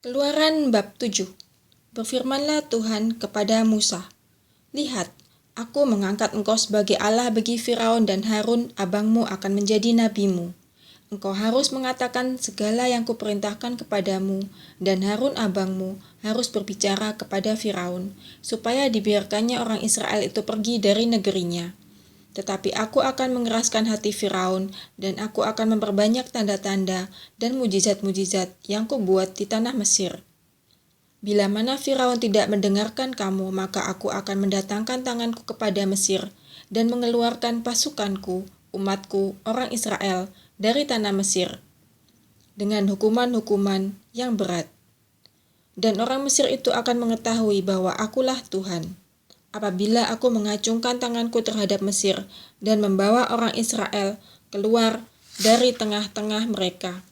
Keluaran bab 7. Berfirmanlah Tuhan kepada Musa, "Lihat, aku mengangkat engkau sebagai Allah bagi Firaun dan Harun abangmu akan menjadi nabimu. Engkau harus mengatakan segala yang kuperintahkan kepadamu, dan Harun abangmu harus berbicara kepada Firaun, supaya dibiarkannya orang Israel itu pergi dari negerinya. Tetapi aku akan mengeraskan hati Firaun, dan aku akan memperbanyak tanda-tanda dan mujizat-mujizat yang kubuat di tanah Mesir. Bila mana Firaun tidak mendengarkan kamu, maka aku akan mendatangkan tanganku kepada Mesir dan mengeluarkan pasukanku, umatku, orang Israel, dari tanah Mesir, dengan hukuman-hukuman yang berat. Dan orang Mesir itu akan mengetahui bahwa akulah Tuhan, apabila aku mengacungkan tanganku terhadap Mesir dan membawa orang Israel keluar dari tengah-tengah mereka."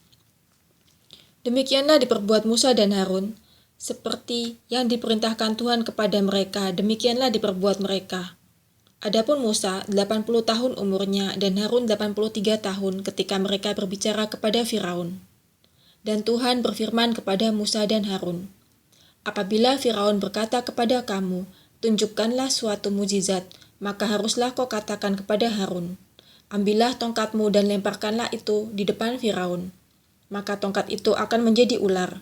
Demikianlah diperbuat Musa dan Harun, seperti yang diperintahkan Tuhan kepada mereka, demikianlah diperbuat mereka. Adapun Musa 80 tahun umurnya dan Harun 83 tahun ketika mereka berbicara kepada Firaun. Dan Tuhan berfirman kepada Musa dan Harun, "Apabila Firaun berkata kepada kamu, 'Tunjukkanlah suatu mujizat,' maka haruslah kau katakan kepada Harun, 'Ambillah tongkatmu dan lemparkanlah itu di depan Firaun,' maka tongkat itu akan menjadi ular."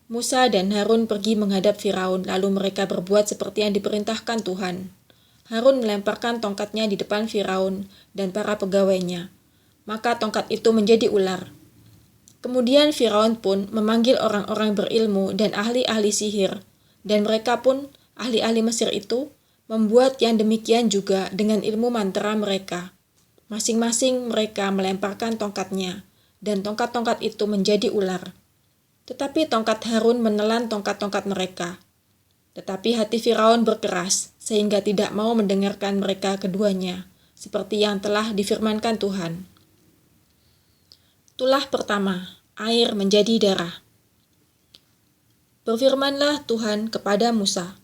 Musa dan Harun pergi menghadap Firaun, lalu mereka berbuat seperti yang diperintahkan Tuhan. Harun melemparkan tongkatnya di depan Firaun dan para pegawainya, maka tongkat itu menjadi ular. Kemudian Firaun pun memanggil orang-orang berilmu dan ahli-ahli sihir, dan mereka pun, ahli-ahli Mesir itu, membuat yang demikian juga dengan ilmu mantra mereka. Masing-masing mereka melemparkan tongkatnya, dan tongkat-tongkat itu menjadi ular. Tetapi tongkat Harun menelan tongkat-tongkat mereka. Tetapi hati Firaun berkeras, sehingga tidak mau mendengarkan mereka keduanya, seperti yang telah difirmankan Tuhan. Tulah pertama, air menjadi darah. Berfirmanlah Tuhan kepada Musa,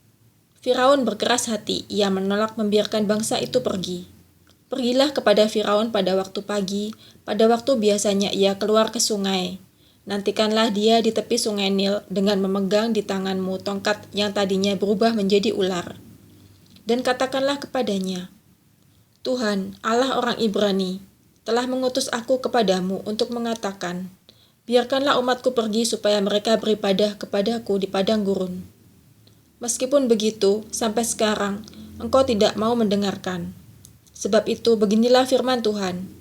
"Firaun berkeras hati, ia menolak membiarkan bangsa itu pergi. Pergilah kepada Firaun pada waktu pagi, pada waktu biasanya ia keluar ke sungai. Nantikanlah dia di tepi sungai Nil dengan memegang di tanganmu tongkat yang tadinya berubah menjadi ular. Dan katakanlah kepadanya, 'Tuhan, Allah orang Ibrani, telah mengutus aku kepadamu untuk mengatakan, biarkanlah umatku pergi supaya mereka beribadah kepadaku di padang gurun.' Meskipun begitu, sampai sekarang engkau tidak mau mendengarkan. Sebab itu beginilah firman Tuhan,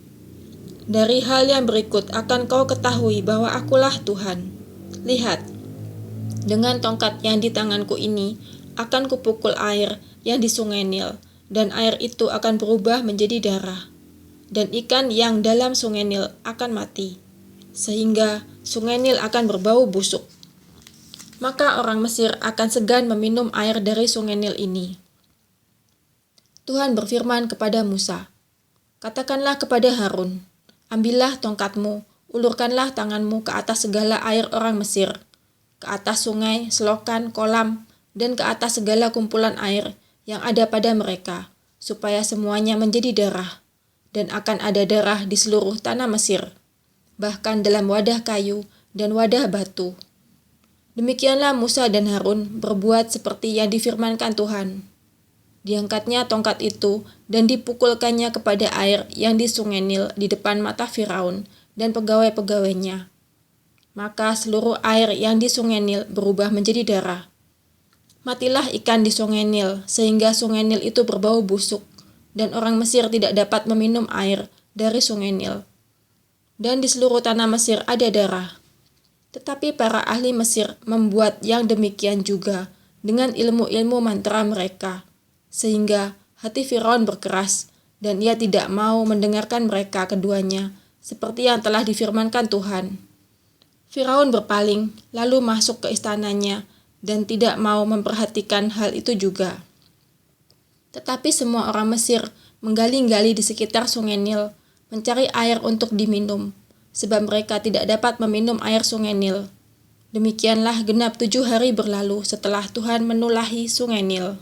dari hal yang berikut akan kau ketahui bahwa akulah Tuhan. Lihat, dengan tongkat yang di tanganku ini akan kupukul air yang di sungai Nil, dan air itu akan berubah menjadi darah, dan ikan yang dalam sungai Nil akan mati, sehingga sungai Nil akan berbau busuk. Maka orang Mesir akan segan meminum air dari sungai Nil ini." Tuhan berfirman kepada Musa, "Katakanlah kepada Harun, ambillah tongkatmu, ulurkanlah tanganmu ke atas segala air orang Mesir, ke atas sungai, selokan, kolam, dan ke atas segala kumpulan air yang ada pada mereka, supaya semuanya menjadi darah, dan akan ada darah di seluruh tanah Mesir, bahkan dalam wadah kayu dan wadah batu." Demikianlah Musa dan Harun berbuat seperti yang difirmankan Tuhan. Diangkatnya tongkat itu dan dipukulkannya kepada air yang di sungai Nil di depan mata Firaun dan pegawai-pegawainya. Maka seluruh air yang di sungai Nil berubah menjadi darah. Matilah ikan di sungai Nil, sehingga sungai Nil itu berbau busuk, dan orang Mesir tidak dapat meminum air dari sungai Nil. Dan di seluruh tanah Mesir ada darah. Tetapi para ahli Mesir membuat yang demikian juga dengan ilmu-ilmu mantra mereka, sehingga hati Firaun berkeras, dan ia tidak mau mendengarkan mereka keduanya, seperti yang telah difirmankan Tuhan. Firaun berpaling, lalu masuk ke istananya, dan tidak mau memperhatikan hal itu juga. Tetapi semua orang Mesir menggali-gali di sekitar sungai Nil, mencari air untuk diminum, sebab mereka tidak dapat meminum air sungai Nil. Demikianlah genap 7 hari berlalu setelah Tuhan menulahi sungai Nil.